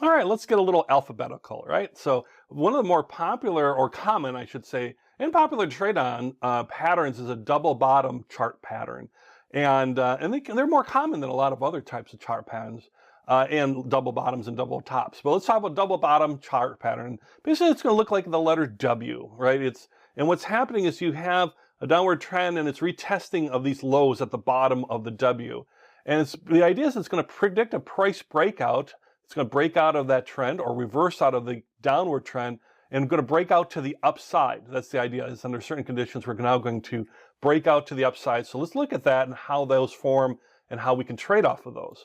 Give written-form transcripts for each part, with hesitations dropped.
All right, let's get a little alphabetical, right? So one of the more popular, or common, I should say, and popular trade-on patterns is a double bottom chart pattern. They're more common than a lot of other types of chart patterns, and double bottoms and double tops. But let's talk about double bottom chart pattern. Basically, it's going to look like the letter W, right? And what's happening is you have a downward trend and it's retesting of these lows at the bottom of the W. And the idea is it's going to predict a price breakout. It's going to break out of that trend or reverse out of the downward trend and going to break out to the upside. That's the idea, is under certain conditions we're now going to break out to the upside. So let's look at that and how those form and how we can trade off of those.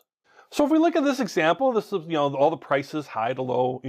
So if we look at this example, this is, all the prices high to low,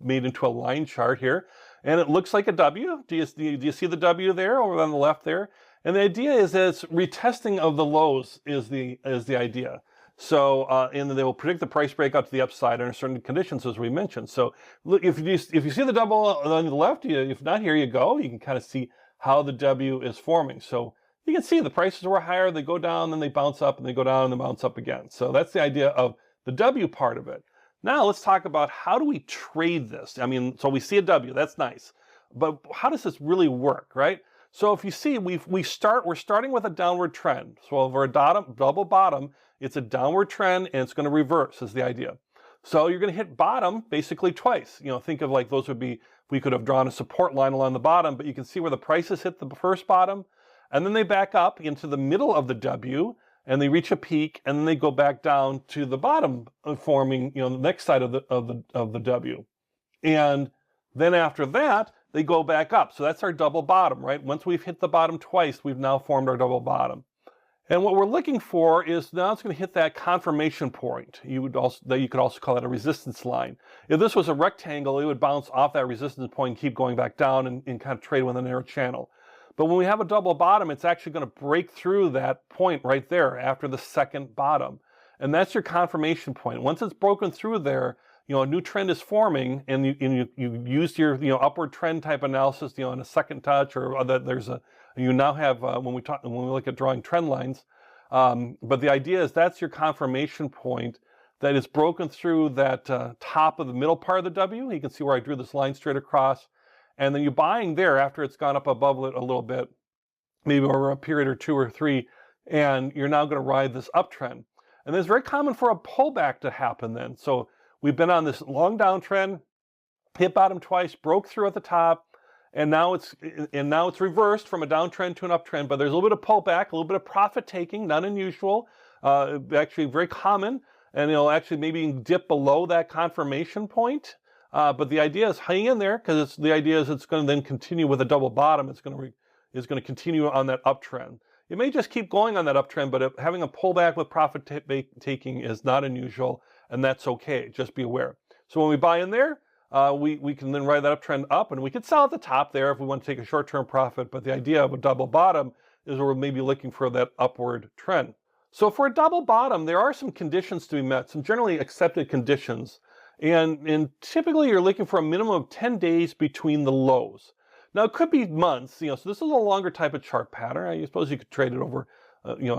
made into a line chart here. And it looks like a W. Do you see the W there over on the left there? And the idea is that it's retesting of the lows is the idea. So, and they will predict the price breakout to the upside under certain conditions, as we mentioned. So, look, if you see the double on the left, if not, here you go. You can kind of see how the W is forming. So you can see the prices were higher, they go down, then they bounce up, and they go down, and they bounce up again. So that's the idea of the W part of it. Now let's talk about how do we trade this. I mean, so we see a W, that's nice, but how does this really work, right? So if you see, we're starting with a downward trend. So over a double bottom, it's a downward trend and it's going to reverse is the idea. So you're going to hit bottom basically twice. Think of like those would be, we could have drawn a support line along the bottom, but you can see where the prices hit the first bottom and then they back up into the middle of the W and they reach a peak and then they go back down to the bottom, forming, the next side of the W. And then after that, they go back up. So that's our double bottom, right? Once we've hit the bottom twice, we've now formed our double bottom. And what we're looking for is now it's going to hit that confirmation point. You could also call it a resistance line. If this was a rectangle, it would bounce off that resistance point and keep going back down and kind of trade with a narrow channel. But when we have a double bottom, it's actually going to break through that point right there after the second bottom. And that's your confirmation point. Once it's broken through there, a new trend is forming, and you used your upward trend type analysis, in a second touch, or you now have when we look at drawing trend lines. But the idea is that's your confirmation point that is broken through that top of the middle part of the W. You can see where I drew this line straight across, and then you're buying there after it's gone up above it a little bit, maybe over a period or two or three, and you're now going to ride this uptrend. And it's very common for a pullback to happen then. So we've been on this long downtrend, hit bottom twice, broke through at the top, and now it's reversed from a downtrend to an uptrend. But there's a little bit of pullback, a little bit of profit taking, not unusual, actually very common, and it'll actually maybe dip below that confirmation point. But the idea is hang in there because the idea is it's going to then continue with a double bottom. It's going to continue on that uptrend. It may just keep going on that uptrend, but having a pullback with profit taking is not unusual, and that's okay. Just be aware. So when we buy in there, we can then ride that uptrend up, and we can sell at the top there if we want to take a short-term profit. But the idea of a double bottom is we're maybe looking for that upward trend. So for a double bottom, there are some conditions to be met, some generally accepted conditions. And typically you're looking for a minimum of 10 days between the lows. Now it could be months, so this is a longer type of chart pattern. I suppose you could trade it over,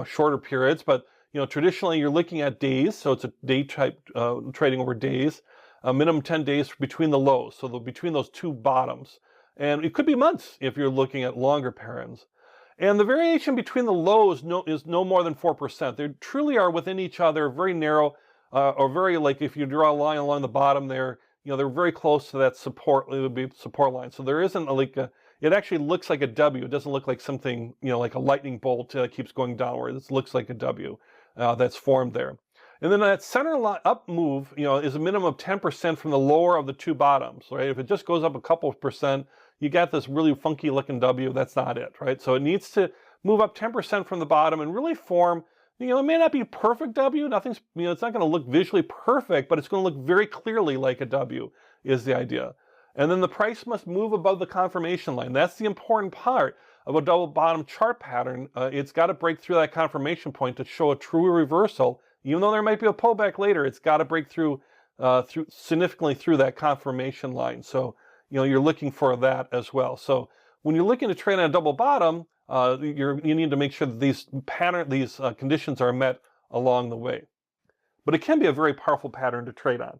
shorter periods, but traditionally you're looking at days, so it's a day type trading over days. A minimum 10 days between the lows, so between those two bottoms. And it could be months if you're looking at longer patterns. And the variation between the lows is no more than 4%. They truly are within each other, very narrow, or very, like if you draw a line along the bottom there, they're very close to that support, it would be support line. So there isn't it actually looks like a W. It doesn't look like something, like a lightning bolt that keeps going downward. It looks like a W that's formed there. And then that center up move, is a minimum of 10% from the lower of the two bottoms, right? If it just goes up a couple of percent, you got this really funky looking W. That's not it, right? So it needs to move up 10% from the bottom and really form, it may not be a perfect W. Nothing's, it's not going to look visually perfect, but it's going to look very clearly like a W is the idea. And then the price must move above the confirmation line. That's the important part of a double bottom chart pattern. It's got to break through that confirmation point to show a true reversal. Even though there might be a pullback later, it's got to break through significantly through that confirmation line. So, you're looking for that as well. So when you're looking to trade on a double bottom, you need to make sure that these conditions are met along the way. But it can be a very powerful pattern to trade on.